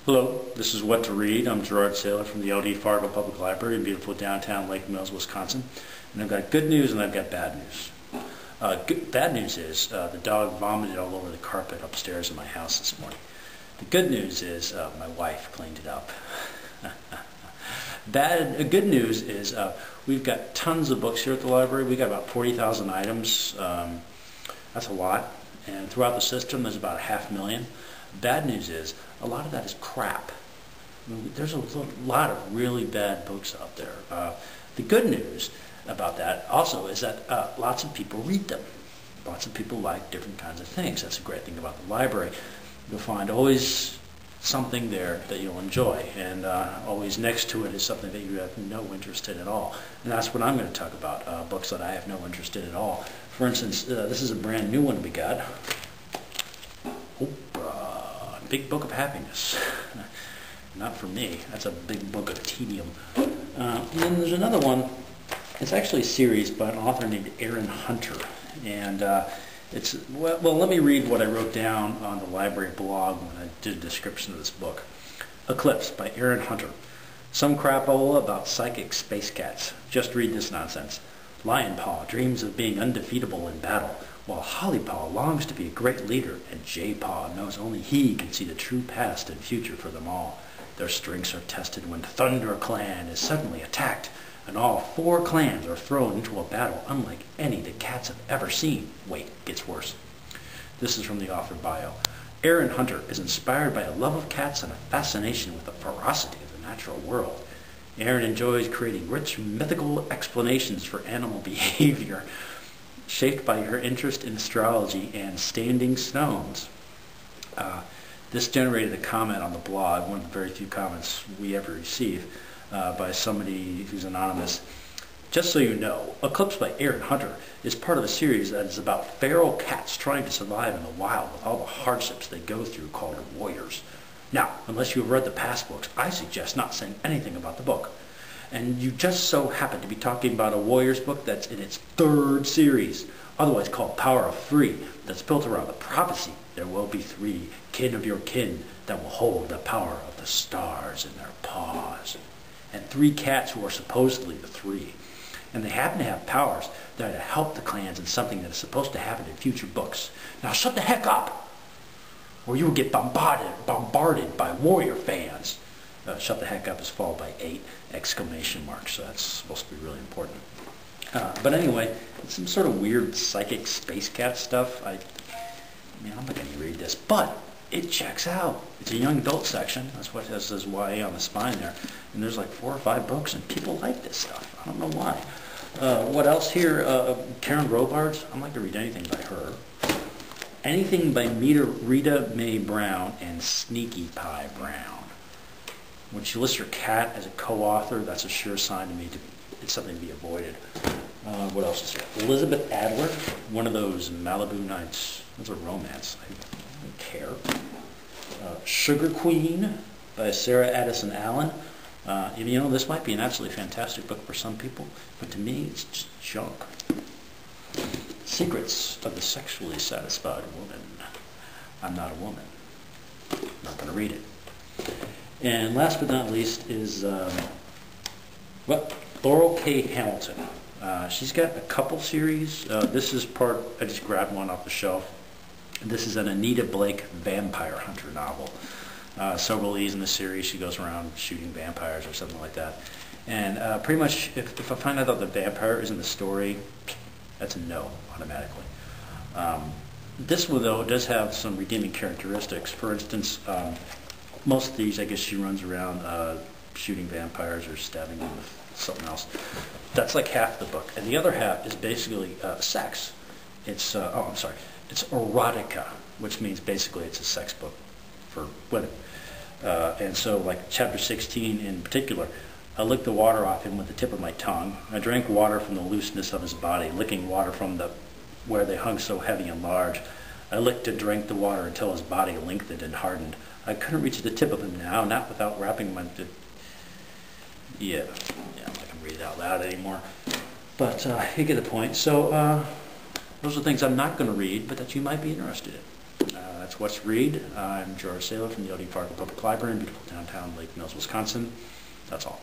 Hello, this is What to Read. I'm Gerard Saylor from the LD Fargo Public Library in beautiful downtown Lake Mills, Wisconsin. And I've got good news and I've got bad news. Bad news is the dog vomited all over the carpet upstairs in my house this morning. The good news is my wife cleaned it up. Good news is we've got tons of books here at the library. We've got about 40,000 items. That's a lot. And throughout the system, there's about 500,000. Bad news is a lot of that is crap. I mean, there's a lot of really bad books out there. The good news about that also is that lots of people read them. Lots of people like different kinds of things. That's a great thing about the library. You'll find always something there that you'll enjoy, and always next to it is something that you have no interest in at all. And that's what I'm going to talk about, books that I have no interest in at all. For instance, this is a brand new one we got. Big Book of Happiness. Not for me. That's a big book of tedium. And then there's another one. It's actually a series by an author named Erin Hunter. And well, let me read what I wrote down on the library blog when I did a description of this book. Eclipse by Erin Hunter. Some crapola about psychic space cats. Just read this nonsense. Lion Paw dreams of being undefeatable in battle, while Holly Paw longs to be a great leader, and J Paw knows only he can see the true past and future for them all. Their strengths are tested when Thunder Clan is suddenly attacked, and all 4 clans are thrown into a battle unlike any the cats have ever seen. Wait, gets worse. This is from the author bio. Erin Hunter is inspired by a love of cats and a fascination with the ferocity of the natural world. Erin enjoys creating rich mythical explanations for animal behavior, shaped by her interest in astrology and standing stones. This generated a comment on the blog, one of the very few comments we ever receive, by somebody who's anonymous. Just so you know, Eclipse by Erin Hunter is part of a series that is about feral cats trying to survive in the wild with all the hardships they go through, called warriors. Now, unless you have read the past books, I suggest not saying anything about the book. And you just so happen to be talking about a Warriors book that's in its 3rd series, otherwise called Power of 3, that's built around the prophecy there will be 3 kin of your kin that will hold the power of the stars in their paws. And 3 cats who are supposedly the 3. And they happen to have powers that are to help the clans in something that is supposed to happen in future books. Now shut the heck up, or you will get bombarded by Warrior fans. Shut the heck up is followed by 8 exclamation marks, so that's supposed to be really important. But anyway, it's some sort of weird psychic space cat stuff. I mean, I'm not going to read this, but it checks out. It's a young adult section. That's what it says YA on the spine there. And there's like 4 or 5 books, and people like this stuff. I don't know why. What else here? Karen Robards. I'm not going to read anything by her. Anything by Rita Mae Brown and Sneaky Pie Brown. When she lists her cat as a co-author, that's a sure sign to me it's something to be avoided. What else is here? Elizabeth Adler, one of those Malibu nights. That's a romance. I don't care. Sugar Queen by Sara Addison Allen. You know, this might be an absolutely fantastic book for some people, but to me, it's just junk. Secrets of the Sexually Satisfied Woman. I'm not a woman. I'm not going to read it. And last but not least is, Laurell K. Hamilton. She's got a couple series. This is part, I just grabbed one off the shelf. This is an Anita Blake vampire hunter novel. Several of these in the series, she goes around shooting vampires or something like that. And pretty much, if I find out that the vampire is in the story, that's a no, automatically. This one, though, does have some redeeming characteristics. For instance, most of these, I guess she runs around shooting vampires or stabbing them with something else. That's like half the book. And the other half is basically sex. It's, it's erotica, which means basically it's a sex book for women. And so, like chapter 16 in particular, I licked the water off him with the tip of my tongue. I drank water from the looseness of his body, licking water from where they hung so heavy and large. I licked and drank the water until his body lengthened and hardened. I couldn't reach the tip of him now, not without wrapping my... Yeah, I'm not going to read it out loud anymore. But you get the point. So those are things I'm not going to read, but that you might be interested in. That's What's Read. I'm George Saylor from the O.D. Fargo Public Library in beautiful downtown Lake Mills, Wisconsin. That's all.